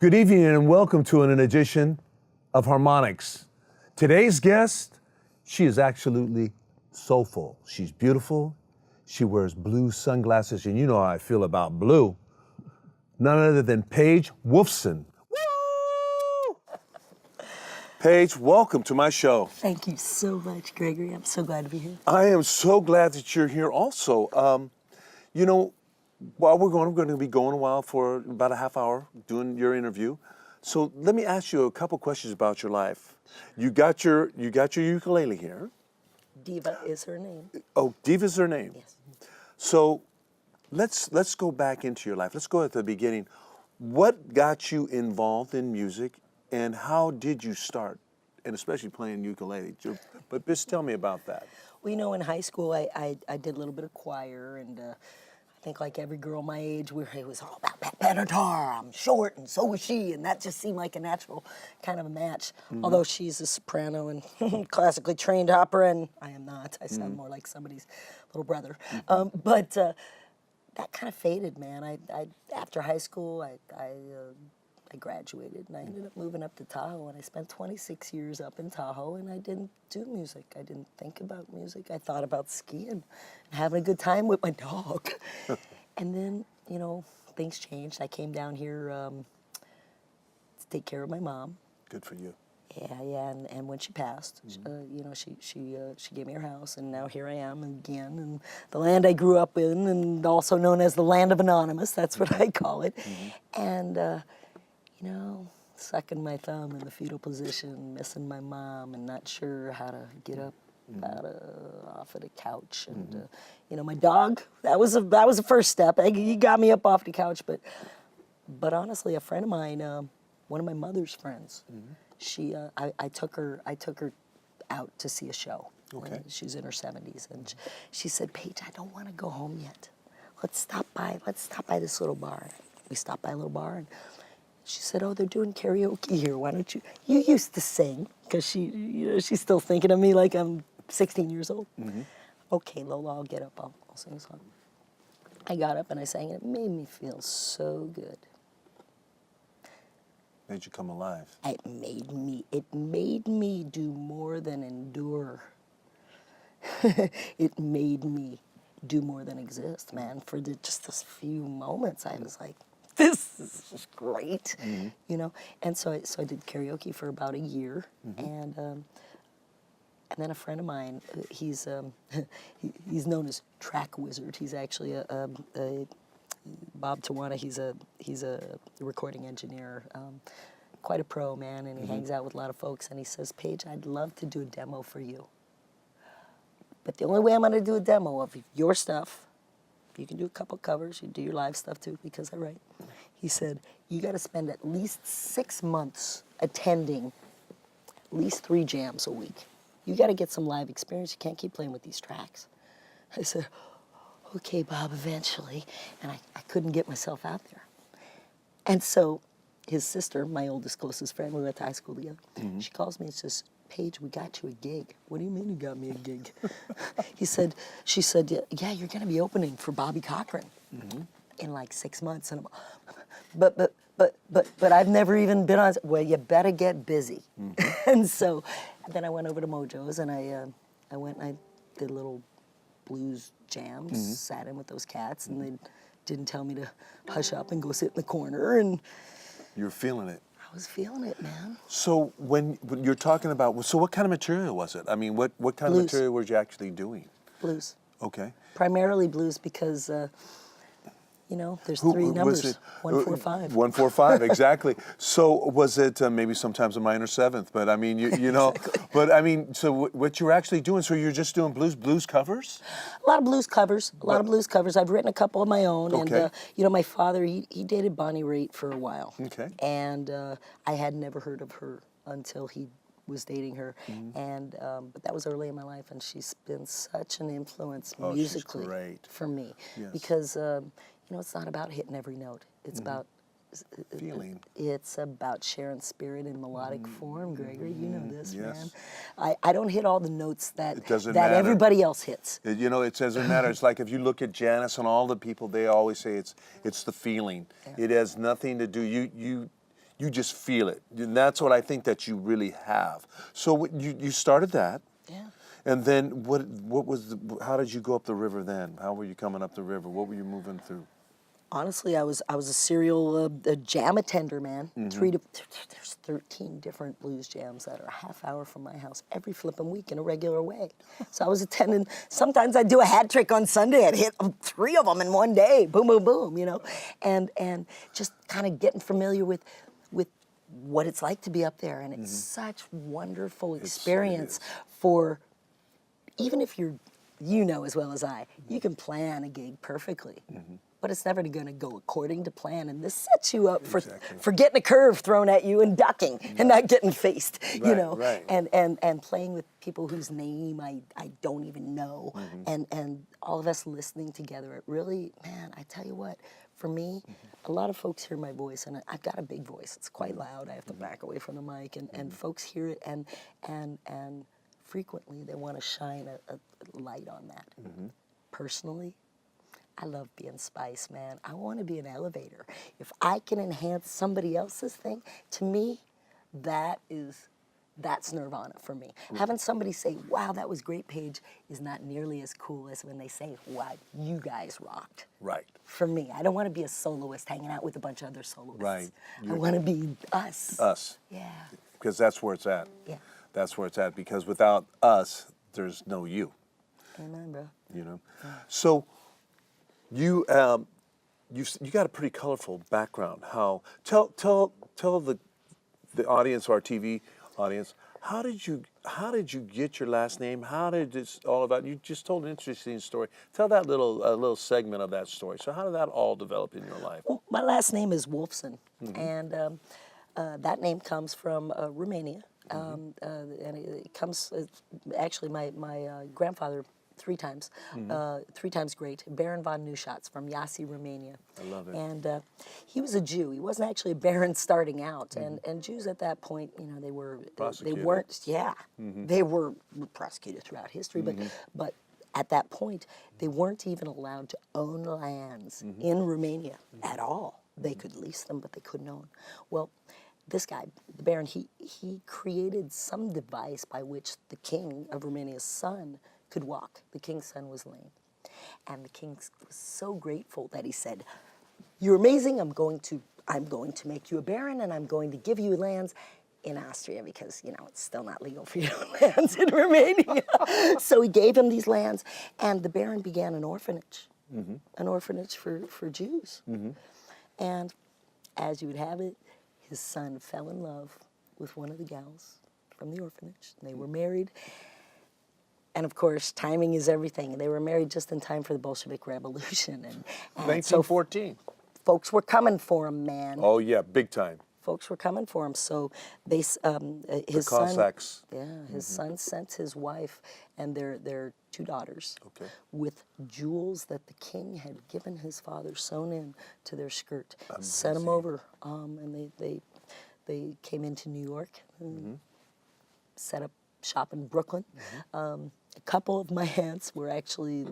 Good evening and welcome to an edition of Harmonics. Today's guest, she is absolutely soulful. She's beautiful. She wears blue sunglasses, and you know how I feel about blue. None other than Paige Wolfson. Woo! Paige, welcome to my show. Thank you so much, Gregory. I'm so glad to be here. I am so glad that you're here also. You know, while we're going to be going a while for about a half hour doing your interview. So let me ask you a couple questions about your life. You got your ukulele here. Diva is her name. Oh, Diva's her name. Yes. So let's go back into your life. Let's go at the beginning. What got you involved in music, and how did you start, and especially playing ukulele? But just tell me about that. Well, you know, in high school, I did a little bit of choir, and I think like every girl my age, it was all about Pat and tar. I'm short, and so was she, and that just seemed like a natural kind of a match. Mm-hmm. Although she's a soprano and classically trained opera, and I am not. I sound more like somebody's little brother. But that kind of faded, man. I after high school, I graduated, and I ended up moving up to Tahoe, and I spent 26 years up in Tahoe, and I didn't do music. I didn't think about music. I thought about skiing and having a good time with my dog. And then, you know, things changed. I came down here to take care of my mom. Good for you. Yeah, and when she passed, you know, she gave me her house, and now here I am again, and the land I grew up in, and also known as the land of Anonymous, that's what I call it. And you know, sucking my thumb in the fetal position, missing my mom, and not sure how to get up off of the couch. And you know, my dog, that was the first step. He got me up off the couch. But honestly, a friend of mine, one of my mother's friends, I took her out to see a show. Okay. She's in her 70s, and she said, "Paige, I don't want to go home yet. Let's stop by this little bar." We stopped by a little bar, and she said, "Oh, they're doing karaoke here. Why don't you used to sing," because she's still thinking of me like I'm 16 years old. Okay, Lola, I'll get up. I'll sing a song. I got up and I sang, and it made me feel so good. Made you come alive. It made me do more than endure. It made me do more than exist, man. For just this few moments, I was like, this is just great, you know. And so I did karaoke for about a year, and then a friend of mine, he's known as Track Wizard. He's actually a Bob Tawana. He's a recording engineer, quite a pro, man, and he hangs out with a lot of folks. And he says, "Paige, I'd love to do a demo for you, but the only way I'm going to do a demo of your stuff." You can do a couple covers, you do your live stuff too, because I write. He said, "You got to spend at least 6 months attending at least 3 jams a week. You got to get some live experience. You can't keep playing with these tracks." I said, "Okay, Bob, eventually." And I couldn't get myself out there. And so his sister, my oldest, closest friend, we went to high school together, she calls me and says, "Paige, we got you a gig." "What do you mean you got me a gig?" She said, "Yeah, you're going to be opening for Bobby Cochran in like 6 months." And but I've never even been on. "Well, you better get busy." And so then I went over to Mojo's, and I went and I did little blues jams, sat in with those cats, and they didn't tell me to hush up and go sit in the corner. And You're feeling it. I was feeling it, man. So when you're talking about, so what kind of material was it? I mean, what kind Blues. of material were you actually doing? Blues. Okay. Primarily blues, because You know, there's Who- three was numbers, it? 145. 145, exactly. So was it maybe sometimes a minor seventh? But I mean, you know, but I mean, so what you're actually doing? So you're just doing blues covers? A lot of blues covers, I've written a couple of my own, and Okay. you know, my father, he dated Bonnie Raitt for a while. Okay. And I had never heard of her until he was dating her, and but that was early in my life, and she's been such an influence Oh, she's musically great. for me, Yes. because you know, it's not about hitting every note. It's about Feeling. It's about sharing spirit in melodic form, Gregory. You know this, Yes. man. I don't hit all the notes that It doesn't that matter. everybody else hits. You know, it doesn't matter. It's like if you look at Janice and all the people, they always say it's the feeling. Yeah. It has nothing to do. You just feel it, and that's what I think that you really have. So you started that. Yeah. And then what was how did you go up the river then? How were you coming up the river? What were you moving through? Honestly, I was a serial jam attender, man. There's 13 different blues jams that are a half hour from my house every flipping week in a regular way. So I was attending. Sometimes I'd do a hat trick on Sunday. I'd hit 3 of them in one day. Boom, boom, boom. You know, and just kind of getting familiar with what it's like to be up there, and it's such wonderful experience for. Even if you know as well as I, you can plan a gig perfectly, but it's never going to go according to plan, and this sets you up for getting a curve thrown at you and ducking and not getting faced, you know, right. and playing with people whose name I don't even know, and all of us listening together. It really, man, I tell you what, for me, a lot of folks hear my voice, and I've got a big voice. It's quite loud. I have to back away from the mic, and folks hear it, and frequently they want to shine a light on that. Personally, I love being spice, man. I want to be an elevator. If I can enhance somebody else's thing, to me, that's nirvana for me. Having somebody say, wow, that was great, Paige, is not nearly as cool as when they say, wow, you guys rocked. Right. For me, I don't want to be a soloist hanging out with a bunch of other soloists. Right. I want to be us. Us. Yeah. Because that's where it's at. Yeah. That's where it's at. Because without us, there's no you. Amen, bro. You know. So you got a pretty colorful background. How tell the audience, our TV audience, how did you get your last name? How did this all about? You just told an interesting story. Tell that little segment of that story. So how did that all develop in your life? Well, my last name is Wolfson, and that name comes from Romania. And it comes, actually, my grandfather, 3 times great, Baron von Neuschatz from Iași, Romania. I love it. And he was a Jew. He wasn't actually a baron starting out. And Jews at that point, you know, they Prosecuted. weren't, they were prosecuted throughout history, but at that point, they weren't even allowed to own lands in Romania at all. They could lease them, but they couldn't own. Well, this guy, the Baron, he created some device by which the king of Romania's son could walk. The king's son was lame. And the king was so grateful that he said, "You're amazing, I'm going to make you a baron, and I'm going to give you lands in Austria, because, you know, it's still not legal for you to own lands in Romania." So he gave him these lands, and the baron began an orphanage, for Jews. And as you would have it, his son fell in love with one of the gals from the orphanage. They were married. And of course, timing is everything. They were married just in time for the Bolshevik Revolution. And 1914. So folks were coming for him, man. Oh yeah, big time. Folks were coming for him. So they, his The son, Cossacks. his son sent his wife and their 2 daughters with jewels that the king had given his father sewn in to their skirt. Sent them over, and they came into New York, and set up shop in Brooklyn. A couple of my aunts were actually,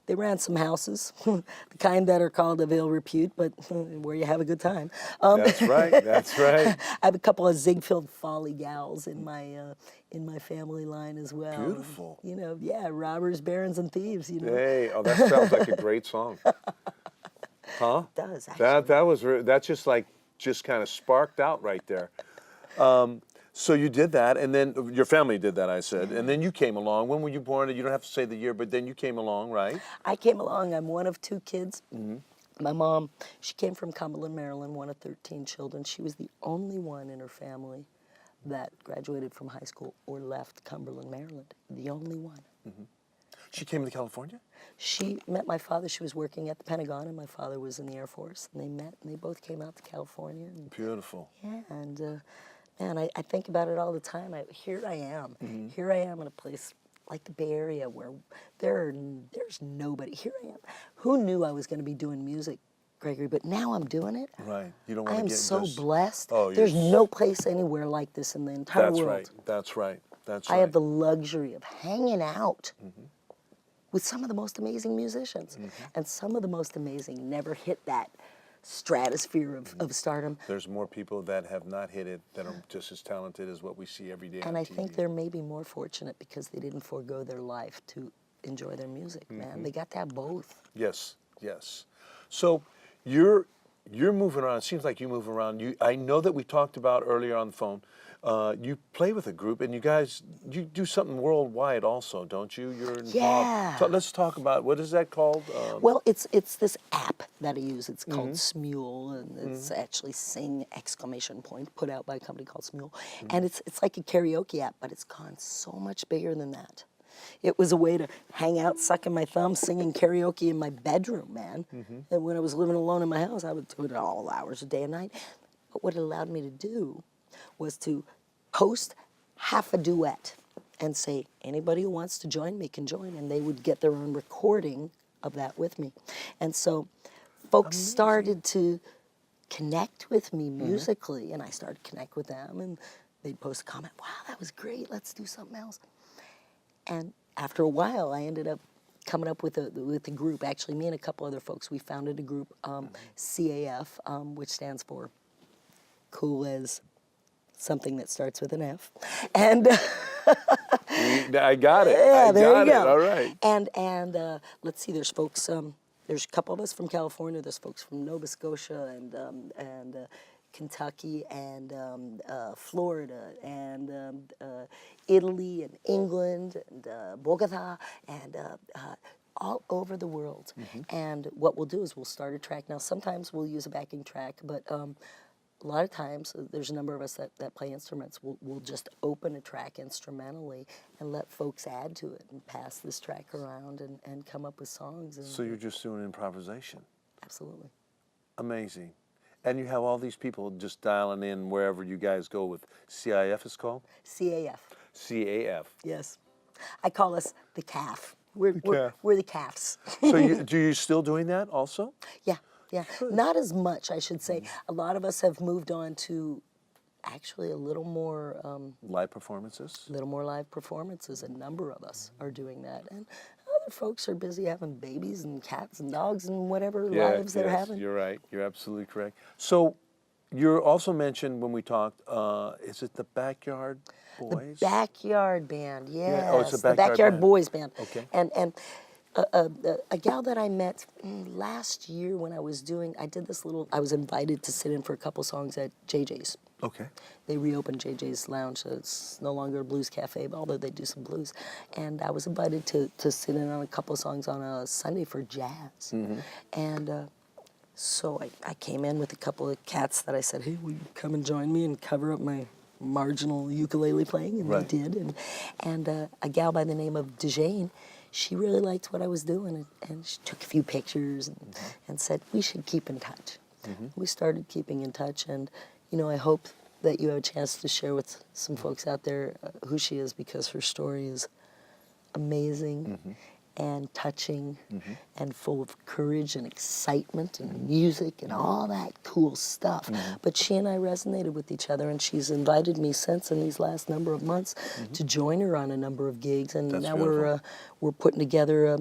they ran some houses, the kind that are called of ill repute, but where you have a good time. That's right. That's right. I have a couple of Ziegfeld Folly gals in my family line as well. Beautiful. You know, yeah, robbers, barons, and thieves. You know. Hey, oh, that sounds like a great song. Huh? It does actually. That just kind of sparked out right there. So you did that, and then your family did that, I said, and then you came along. When were you born? You don't have to say the year, but then you came along, right? I came along. I'm one of 2 kids. My mom, she came from Cumberland, Maryland, one of 13 children. She was the only one in her family that graduated from high school or left Cumberland, Maryland. The only one. She came to California? She met my father. She was working at the Pentagon, and my father was in the Air Force. And they met, and they both came out to California. And, Beautiful. yeah, and man, I think about it all the time. Here I am. Here I am in a place like the Bay Area where there's nobody. Here I am. Who knew I was going to be doing music, Gregory? But now I'm doing it. Right. You don't I want am to get so just... blessed. Oh, There's you're... no place anywhere like this in the entire That's world. right. That's right. That's I right. have the luxury of hanging out with some of the most amazing musicians. And some of the most amazing never hit that stratosphere of stardom. There's more people that have not hit it that are just as talented as what we see every day And on I TV. think they're maybe more fortunate because they didn't forego their life to enjoy their music, man. They got to have both. Yes, yes. So you're moving around. It seems like you move around. I know that we talked about earlier on the phone. You play with a group, and you do something worldwide also, don't you? You're involved. Yeah. So let's talk about, what is that called? Well, it's this app that I use. It's called Smule, and it's actually Sing ! Put out by a company called Smule. And it's like a karaoke app, but it's gone so much bigger than that. It was a way to hang out, sucking my thumb, singing karaoke in my bedroom, man. And when I was living alone in my house, I would do it all hours, day and night. But what it allowed me to do was to post half a duet and say, anybody who wants to join me can join, and they would get their own recording of that with me. And so folks started to connect with me musically, and I started to connect with them, and they'd post a comment, wow, that was great, let's do something else. And after a while, I ended up coming up with a group. Actually, me and a couple other folks, we founded a group, CAF, which stands for Cool as Something That Starts with an F. And I got it. yeah, I there got you it. go. All right. And let's see, there's folks, there's a couple of us from California, there's folks from Nova Scotia and Kentucky and Florida and Italy and England and Bogota and all over the world. And what we'll do is we'll start a track. Now, sometimes we'll use a backing track, but a lot of times, there's a number of us that play instruments. We'll just open a track instrumentally and let folks add to it and pass this track around and come up with songs. And So you're just doing improvisation. absolutely. Amazing. And you have all these people just dialing in wherever you guys go with CIF is called? CAF. CAF. Yes. I call us the calf. We're the calves. So do you still doing that also? Yeah. Yeah, not as much, I should say. A lot of us have moved on to actually a little more Live performances? live performances. A number of us are doing that, and other folks are busy having babies and cats and dogs and whatever lives they're having. You're right. You're absolutely correct. So you also mentioned when we talked, is it the Backyard Boys? The Backyard Band, yes. Yeah. Oh, it's a the Backyard Backyard Band. Boys Band. Okay. And a gal that I met last year when I was I was invited to sit in for a couple songs at JJ's. Okay. They reopened JJ's Lounge, so it's no longer a blues cafe, although they do some blues. And I was invited to sit in on a couple songs on a Sunday for jazz. And so I came in with a couple of cats that I said, hey, will you come and join me and cover up my marginal ukulele playing? And they did. And a gal by the name of Dejane, she really liked what I was doing, and she took a few pictures and said, we should keep in touch. We started keeping in touch, and I hope that you have a chance to share with some folks out there who she is, because her story is amazing and touching and full of courage and excitement and music and all that cool stuff. But she and I resonated with each other, and she's invited me since in these last number of months to join her on a number of gigs. And That's now beautiful. we're putting together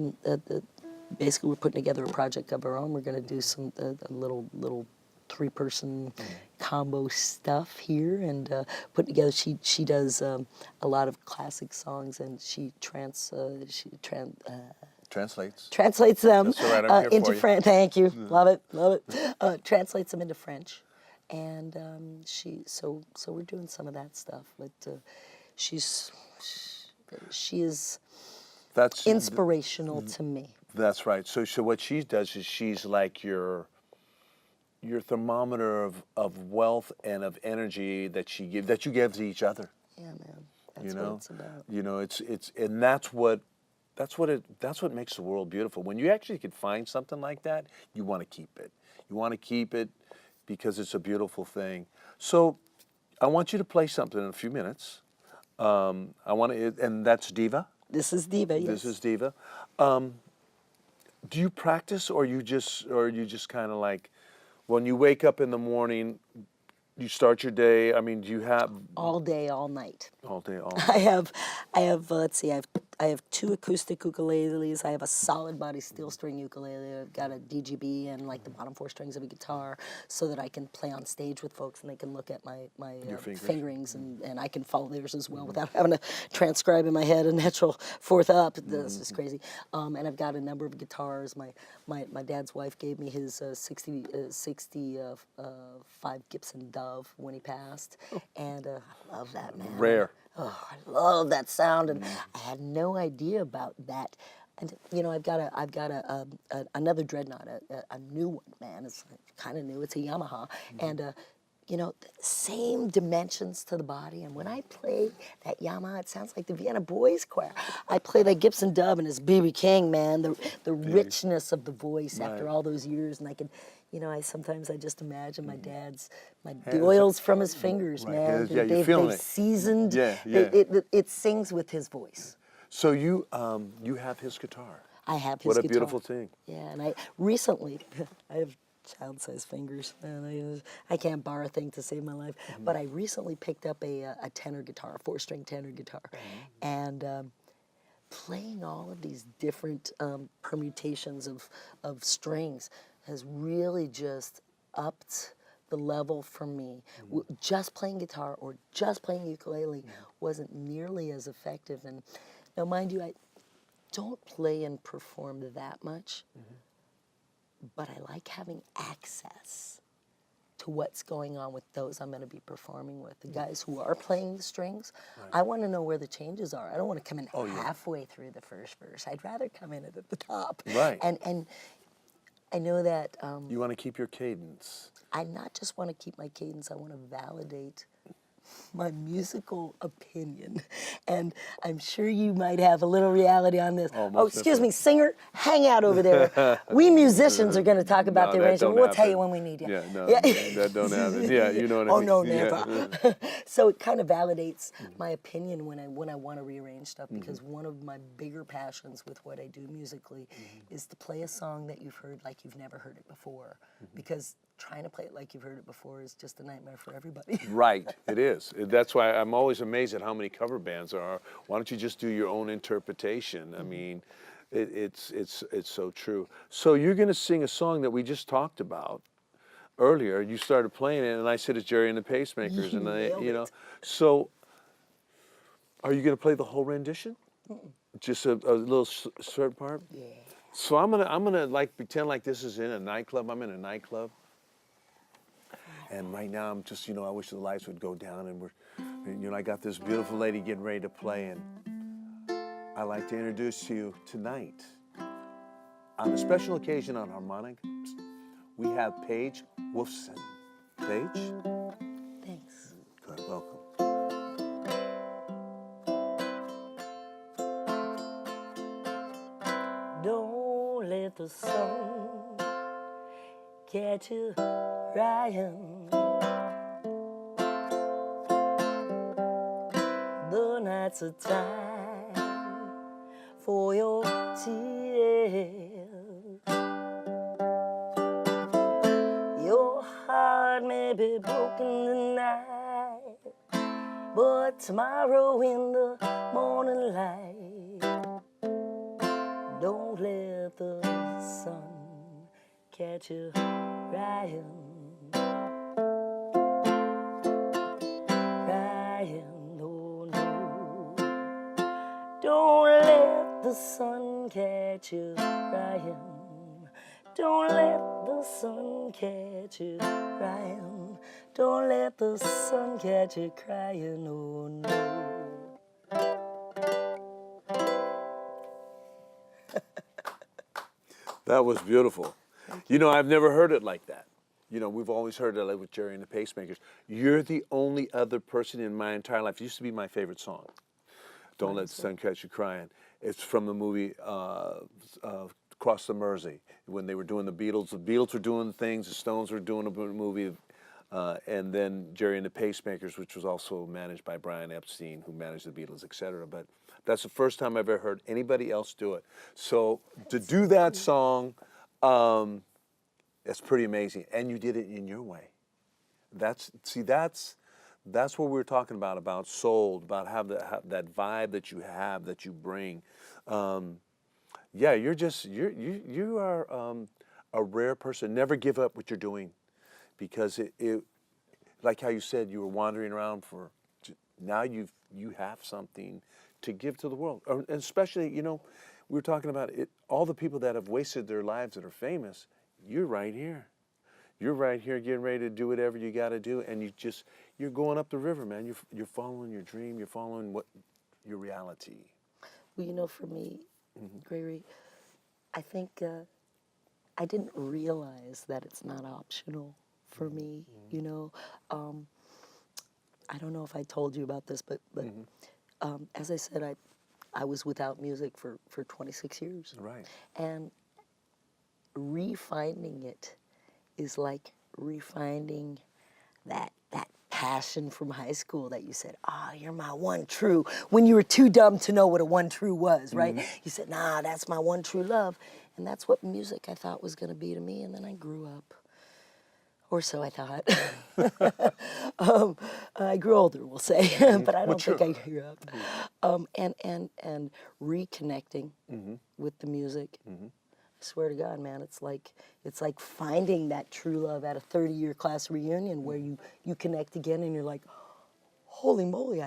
basically we're putting together a project of our own. We're going to do some a little three-person combo stuff here, and put together. She does a lot of classic songs, and she translates them That's all right, I'm here into for you. French. Thank you, love it. Translates them into French, and so we're doing some of that stuff. But she is That's inspirational to me. That's right. So what she does is she's like your thermometer of wealth and of energy that you give to each other. Yeah, man. You That's know, what it's about. you know, it's and that's what makes the world beautiful. When you actually can find something like that, you want to keep it. You want to keep it because it's a beautiful thing. So I want you to play something in a few minutes. And that's Diva. This is Diva, yes. This is Diva. Do you practice, or you just kind of like, when you wake up in the morning, you start your day? I mean, do you have All day, all night. all day, all I night? have. Let's see. I have 2 acoustic ukuleles. I have a solid body steel string ukulele. I've got a DGB and like the bottom 4 strings of a guitar, so that I can play on stage with folks and they can look at my fingers. fingerings and I can follow theirs as well without having to transcribe in my head a natural 4th up. This is crazy. And I've got a number of guitars. My dad's wife gave me his 65 Gibson Dove when he passed, and I love that, man. Rare. Oh, I love that sound, and I had no idea about that. And you know, I've got another dreadnought, a new one, man. It's kind of new. It's a Yamaha, and you know, same dimensions to the body. And when I play that Yamaha, it sounds like the Vienna Boys Choir. I play that Gibson Dove, and it's B.B. King, man. The richness of the voice after all those years, and I can. You know, sometimes I just imagine my dad's, the oils from his fingers, man. Yeah, you're feeling they've it. seasoned. Yeah. It sings with his voice. So you have his guitar. I have his What a guitar. beautiful thing. Yeah, and I recently, I have child-sized fingers, and I can't bar a thing to save my life. But I recently picked up a tenor guitar, a 4-string tenor guitar, and playing all of these different permutations of strings has really just upped the level for me. Just playing guitar or just playing ukulele wasn't nearly as effective. And now, mind you, I don't play and perform that much, but I like having access to what's going on with those I'm going to be performing with. The guys who are playing the strings, I want to know where the changes are. I don't want to come in halfway through the first verse. I'd rather come in at the top. Right. And I know that You want to keep your cadence. I not just want to keep my cadence, I want to validate my musical opinion. And I'm sure you might have a little reality on this. Oh, Oh, excuse me, singer, hang out over there. We musicians are going to talk about the arrangement. We'll tell you when we need you. Yeah, no, that don't happen. Yeah, you know what I Oh, mean. no, Yeah. never. So it kind of validates my opinion when I want to rearrange stuff, because one of my bigger passions with what I do musically is to play a song that you've heard like you've never heard it before, because trying to play it like you've heard it before is just a nightmare for everybody. Right, it is. That's why I'm always amazed at how many cover bands there are. Why don't you just do your own interpretation? I mean, it's so true. So you're going to sing a song that we just talked about earlier. You started playing it, and I said it's Jerry and the Pacemakers, and Nailed it. So are you going to play the whole rendition? Just a little short part? Yeah. So I'm gonna like pretend like this is in a nightclub. I'm in a nightclub. And right now, I'm just, I wish the lights would go down, and I got this beautiful lady getting ready to play, and I'd like to introduce to you tonight, on a special occasion on Harmonics, we have Paige Wolfson. Paige? Thanks. Good, welcome. Don't let the sun catch you crying. The night's a time for your tears. Your heart may be broken tonight, but tomorrow in the morning light, don't let the sun catch you crying. Don't let the sun catch you crying. Don't let the sun catch you crying. Don't let the sun catch you crying, oh no. That was beautiful. You know, I've never heard it like that. You know, we've always heard it like with Jerry and the Pacemakers. You're the only other person in my entire life. It used to be my favorite song. Don't Let the Sun Catch You Crying. It's from the movie Cross the Mersey, when they were doing the Beatles. The Beatles were doing things, the Stones were doing a movie, and then Jerry and the Pacemakers, which was also managed by Brian Epstein, who managed the Beatles, etc. But that's the first time I've ever heard anybody else do it. So to do that song, that's pretty amazing. And you did it in your way. That's what we're talking about soul, about have that vibe that you have, that you bring. Yeah, you are a rare person. Never give up what you're doing, because it like how you said, you were wandering around now you have something to give to the world. And especially, you know, we were talking about it, all the people that have wasted their lives that are famous. You're right here. You're right here getting ready to do whatever you got to do, and you're going up the river, man. You're following your dream. You're following your reality. Well, you know, for me, Gregory, I think I didn't realize that it's not optional for me. You know, I don't know if I told you about this, but as I said, I was without music for 26 years. Right. And refinding it is like refinding that passion from high school that you said, oh, you're my one true, when you were too dumb to know what a one true was, right? You said, nah, that's my one true love. And that's what music I thought was going to be to me. And then I grew up. Or so I thought. I grew older, we'll say, but I don't think I grew up. And reconnecting with the music. I swear to God, man, it's like finding that true love at a 30-year class reunion where you connect again and you're like, holy moly,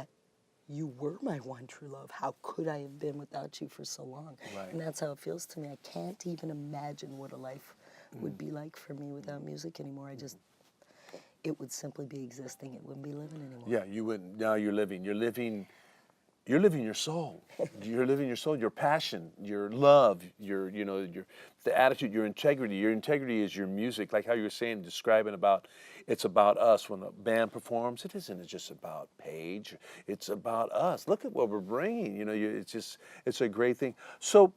you were my one true love. How could I have been without you for so long? Right. And that's how it feels to me. I can't even imagine what a life would be like for me without music anymore. It would simply be existing. It wouldn't be living anymore. Yeah, you wouldn't. Now you're living your soul. You're living your soul, your passion, your love, the attitude, your integrity. Your integrity is your music, like how you were saying, describing about, it's about us. When a band performs, it isn't just about Paige. It's about us. Look at what we're bringing. You know, it's a great thing. So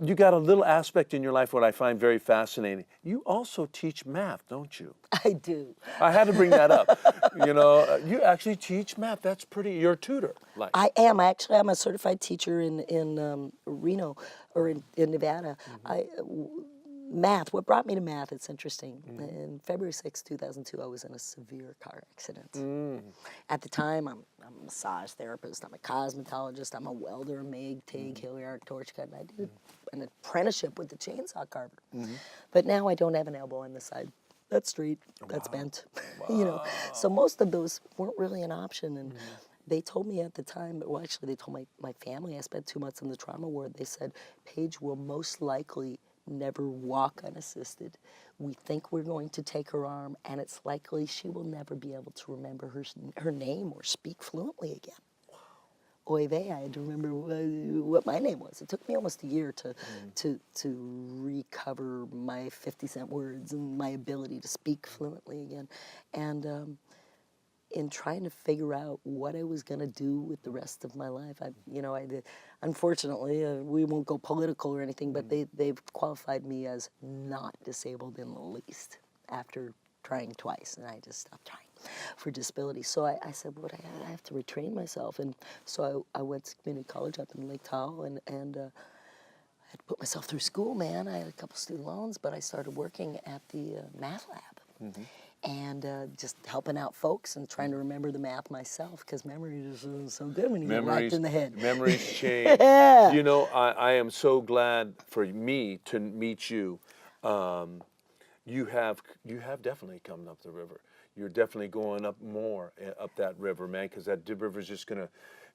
you got a little aspect in your life what I find very fascinating. You also teach math, don't you? I do. I had to bring that up. You know, you actually teach math. That's pretty. You're a tutor. Like. I am. Actually, I'm a certified teacher in Reno, or in Nevada. Math. What brought me to math? It's interesting. In February 6, 2002, I was in a severe car accident. At the time, I'm a massage therapist. I'm a cosmetologist. I'm a welder, MIG, TIG, Hilliard arc torch cut, and I did an apprenticeship with the chainsaw carver. But now I don't have an elbow on the side. That's straight. That's bent. You know. So most of those weren't really an option, and they told me at the time. Well, actually, they told my family. I spent 2 months in the trauma ward. They said Paige will most likely never walk unassisted. We think we're going to take her arm, and it's likely she will never be able to remember her name or speak fluently again. Oy vey, I had to remember what my name was. It took me almost a year to recover my 50-cent words and my ability to speak fluently again. And in trying to figure out what I was going to do with the rest of my life, unfortunately, we won't go political or anything, but they've qualified me as not disabled in the least after trying twice, and I just stopped trying for disability. So I said, well, I have to retrain myself. And so I went to community college up in Lake Tahoe, and I had to put myself through school, man. I had a couple student loans, but I started working at the math lab. And just helping out folks and trying to remember the math myself, because memory is so good when you get whacked in the head. Memories change. Yeah. You know, I am so glad for me to meet you. You have definitely come up the river. You're definitely going up more up that river, man, because that river is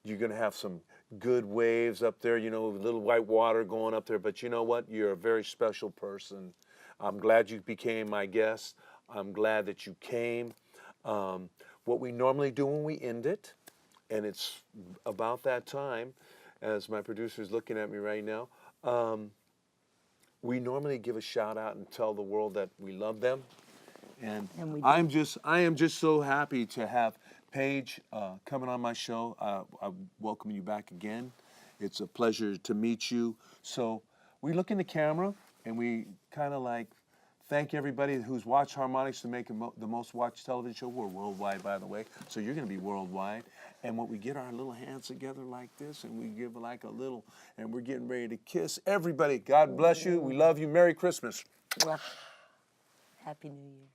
you're gonna have some good waves up there, you know, little white water going up there. But you know what? You're a very special person. I'm glad you became my guest. I'm glad that you came. What we normally do when we end it, and it's about that time, as my producer is looking at me right now, we normally give a shout out and tell the world that we love them. And And we do. I am just so happy to have Paige coming on my show. I welcome you back again. It's a pleasure to meet you. So we look in the camera and we kind of like thank everybody who's watched Harmonics to make the most watched television show. We're worldwide, by the way, so you're going to be worldwide. And when we get our little hands together like this and we give like a little, and we're getting ready to kiss everybody. God bless you. We love you. Merry Christmas. Happy New Year.